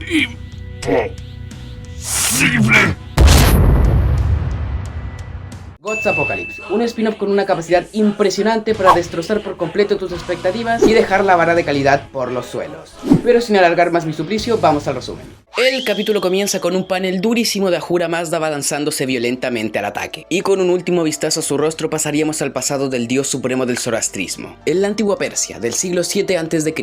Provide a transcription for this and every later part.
Imposible. Gods Apocalypse, un spin-off con una capacidad impresionante para destrozar por completo tus expectativas y dejar la vara de calidad por los suelos. Pero sin alargar más mi suplicio, vamos al resumen. El capítulo comienza con un panel durísimo de Ahura Mazda abalanzándose violentamente al ataque, y con un último vistazo a su rostro pasaríamos al pasado del dios supremo del zoroastrismo. En la antigua Persia, del siglo 7 a.C.,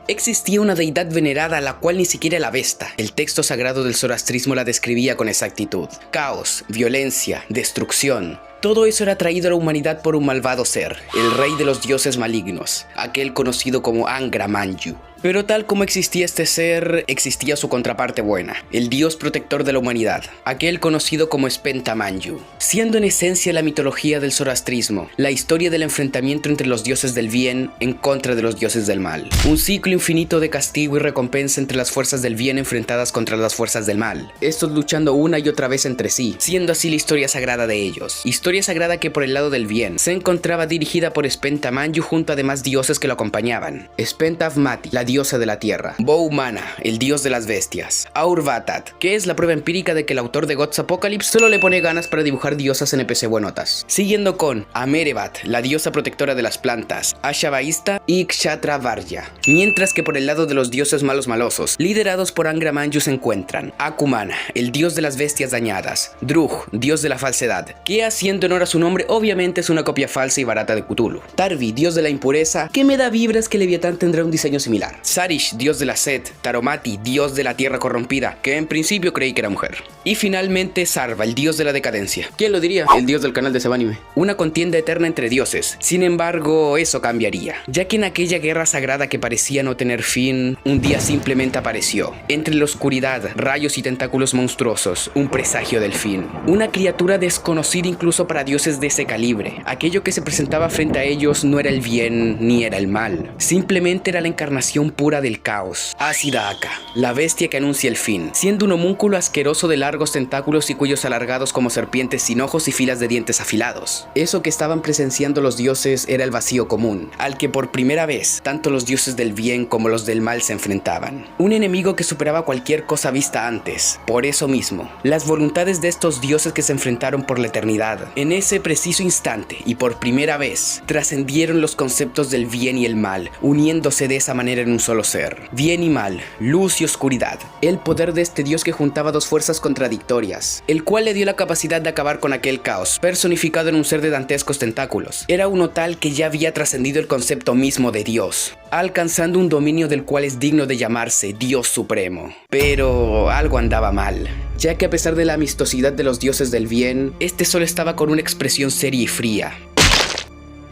existía una deidad venerada a la cual ni siquiera la Avesta, el texto sagrado del zoroastrismo, la describía con exactitud. Caos, violencia, destrucción. Todo eso era traído a la humanidad por un malvado ser, el rey de los dioses malignos, aquel conocido como Angra Mainyu. Pero tal como existía este ser, existía su contraparte buena, el dios protector de la humanidad, aquel conocido como Spenta Manju. Siendo en esencia la mitología del zoroastrismo, la historia del enfrentamiento entre los dioses del bien en contra de los dioses del mal. Un ciclo infinito de castigo y recompensa entre las fuerzas del bien enfrentadas contra las fuerzas del mal, estos luchando una y otra vez entre sí, siendo así la historia sagrada de ellos. Historia sagrada que por el lado del bien se encontraba dirigida por Spenta Manju junto a demás dioses que lo acompañaban. Spenta Avmati, la diosa de la tierra, Ba'umana, el dios de las bestias, Aurvatat, que es la prueba empírica de que el autor de Gods Apocalypse solo le pone ganas para dibujar diosas NPC buenotas. Siguiendo con Amerevat, la diosa protectora de las plantas, Ashabaísta y Kshatravarya. Mientras que por el lado de los dioses malos malosos, liderados por Angra Mainyu, se encuentran Akumana, el dios de las bestias dañadas, Drug, dios de la falsedad, que haciendo honor a su nombre obviamente es una copia falsa y barata de Cthulhu, Tarvi, dios de la impureza, que me da vibras que Leviatán tendrá un diseño similar, Sarish, dios de la sed, Taromati, dios de la tierra corrompida, que en principio creí que era mujer. Y finalmente Sarva, el dios de la decadencia. ¿Quién lo diría? El dios del canal de Sebanime. Una contienda eterna entre dioses. Sin embargo, eso cambiaría, ya que en aquella guerra sagrada que parecía no tener fin, un día simplemente apareció. Entre la oscuridad, rayos y tentáculos monstruosos, un presagio del fin. Una criatura desconocida incluso para dioses de ese calibre. Aquello que se presentaba frente a ellos no era el bien ni era el mal. Simplemente era la encarnación pura del caos. Azida Aka, la bestia que anuncia el fin, siendo un homúnculo asqueroso de largos tentáculos y cuellos alargados como serpientes sin ojos y filas de dientes afilados. Eso que estaban presenciando los dioses era el vacío común, al que por primera vez tanto los dioses del bien como los del mal se enfrentaban. Un enemigo que superaba cualquier cosa vista antes. Por eso mismo, las voluntades de estos dioses que se enfrentaron por la eternidad, en ese preciso instante y por primera vez, trascendieron los conceptos del bien y el mal, uniéndose de esa manera en un solo ser. Bien y mal, luz y oscuridad. El poder de este dios que juntaba dos fuerzas contradictorias, el cual le dio la capacidad de acabar con aquel caos, personificado en un ser de dantescos tentáculos. Era uno tal que ya había trascendido el concepto mismo de Dios, alcanzando un dominio del cual es digno de llamarse Dios Supremo. Pero algo andaba mal, ya que a pesar de la amistosidad de los dioses del bien, este solo estaba con una expresión seria y fría,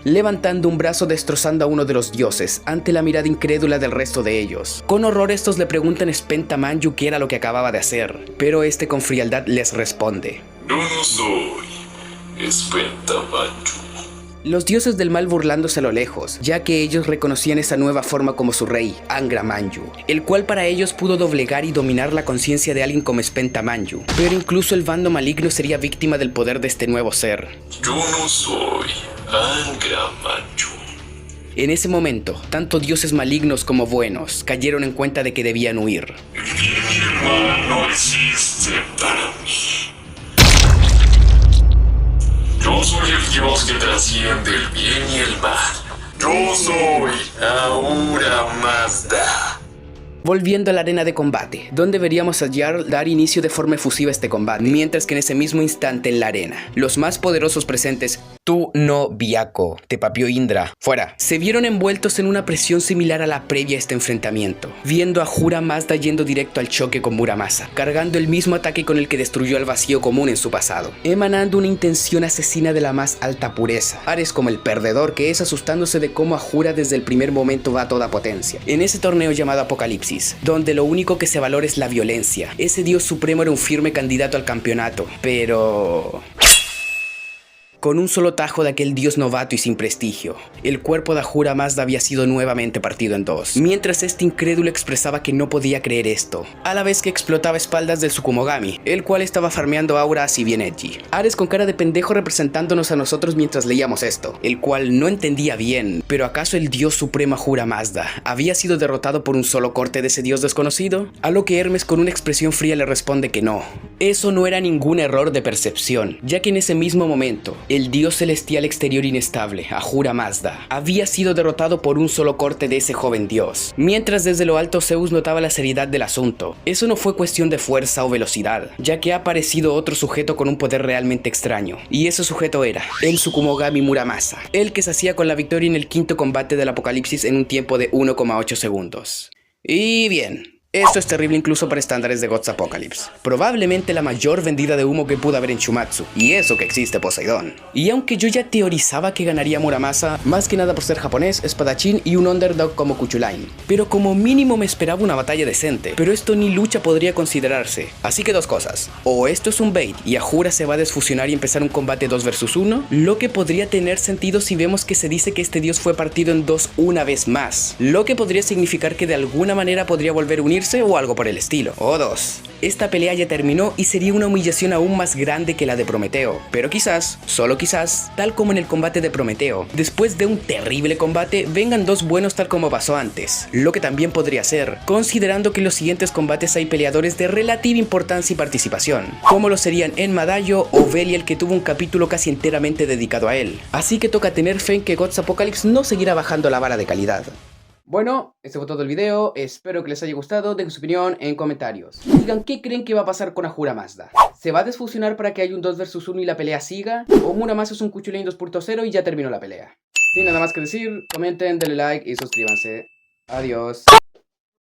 levantando un brazo destrozando a uno de los dioses ante la mirada incrédula del resto de ellos. Con horror estos le preguntan a Spenta Manju qué era lo que acababa de hacer, pero este con frialdad les responde: Yo no soy Spenta Manju. Los dioses del mal burlándose a lo lejos, ya que ellos reconocían esa nueva forma como su rey, Angra Mainyu, el cual para ellos pudo doblegar y dominar la conciencia de alguien como Spenta Manju. Pero incluso el bando maligno sería víctima del poder de este nuevo ser. Yo no soy Angra Mainyu. En ese momento, tanto dioses malignos como buenos cayeron en cuenta de que debían huir. El bien y el mal no existen para mí. Yo soy el dios que trasciende el bien y el mal. Yo soy Ahura Mazda. Volviendo a la arena de combate, donde veríamos a Jarl dar inicio de forma efusiva a este combate, mientras que en ese mismo instante en la arena, los más poderosos presentes, tú no Viako, te papió Indra, fuera, se vieron envueltos en una presión similar a la previa a este enfrentamiento, viendo a Ahura Mazda yendo directo al choque con Muramasa, cargando el mismo ataque con el que destruyó al vacío común en su pasado, emanando una intención asesina de la más alta pureza. Ares como el perdedor que es, asustándose de cómo Ahura desde el primer momento va a toda potencia. En ese torneo llamado Apocalipsis, donde lo único que se valora es la violencia, ese dios supremo era un firme candidato al campeonato, pero Con un solo tajo de aquel dios novato y sin prestigio, el cuerpo de Ahura Mazda había sido nuevamente partido en dos, mientras este incrédulo expresaba que no podía creer esto, a la vez que explotaba espaldas del Tsukumogami, el cual estaba farmeando aura así bien edgy. Ares con cara de pendejo representándonos a nosotros mientras leíamos esto, el cual no entendía bien, pero ¿acaso el dios supremo Ahura Mazda había sido derrotado por un solo corte de ese dios desconocido? A lo que Hermes con una expresión fría le responde que no. Eso no era ningún error de percepción, ya que en ese mismo momento, el dios celestial exterior inestable, Ahura Mazda, había sido derrotado por un solo corte de ese joven dios. Mientras desde lo alto Zeus notaba la seriedad del asunto, eso no fue cuestión de fuerza o velocidad, ya que ha aparecido otro sujeto con un poder realmente extraño, y ese sujeto era el Tsukumogami Muramasa, el que se hacía con la victoria en el quinto combate del apocalipsis en un tiempo de 1,8 segundos. Y bien, esto es terrible incluso para estándares de God's Apocalypse. Probablemente la mayor vendida de humo que pudo haber en Shumatsu, y eso que existe Poseidón. Y aunque yo ya teorizaba que ganaría Muramasa, más que nada por ser japonés, espadachín y un underdog como Kuchulain, pero como mínimo me esperaba una batalla decente, pero esto ni lucha podría considerarse. Así que dos cosas: o esto es un bait y Ahura se va a desfusionar y empezar un combate 2 vs 1, lo que podría tener sentido si vemos que se dice que este dios fue partido en dos una vez más, lo que podría significar que de alguna manera podría volver a unirse o algo por el estilo. O dos, esta pelea ya terminó y sería una humillación aún más grande que la de Prometeo, pero quizás, solo quizás, tal como en el combate de Prometeo, después de un terrible combate vengan dos buenos tal como pasó antes, lo que también podría ser, considerando que en los siguientes combates hay peleadores de relativa importancia y participación, como lo serían Enmadayo o Belial, que tuvo un capítulo casi enteramente dedicado a él. Así que toca tener fe en que God's Apocalypse no seguirá bajando la vara de calidad. Bueno, este fue todo el video, espero que les haya gustado, dejen su opinión en comentarios. Digan qué creen que va a pasar con Ahura Mazda. ¿Se va a desfusionar para que haya un 2 vs 1 y la pelea siga? ¿O Muramasa es un Kuchulain 2.0 y ya terminó la pelea? Sin nada más que decir, comenten, denle like y suscríbanse. Adiós.